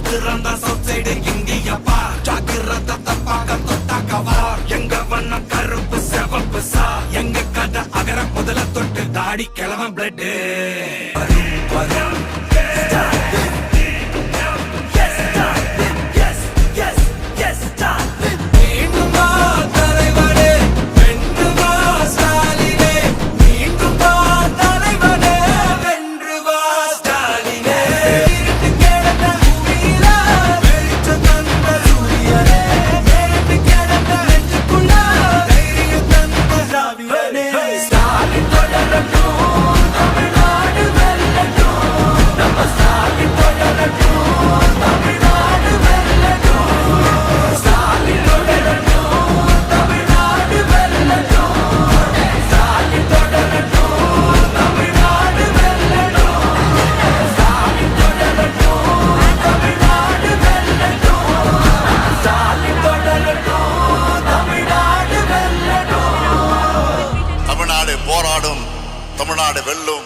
பாக்குறதா south side India பார் ஜாக்கிரதை பார்க்க தொட்டாக்கவா எங்க வண்ணம் கருப்பு சிவப்பு சா எங்க கதை அகர முதல தொட்டு தாடி கிளவன் பிளட் வரும் போராடும் தமிழ்நாடு வெல்லும்.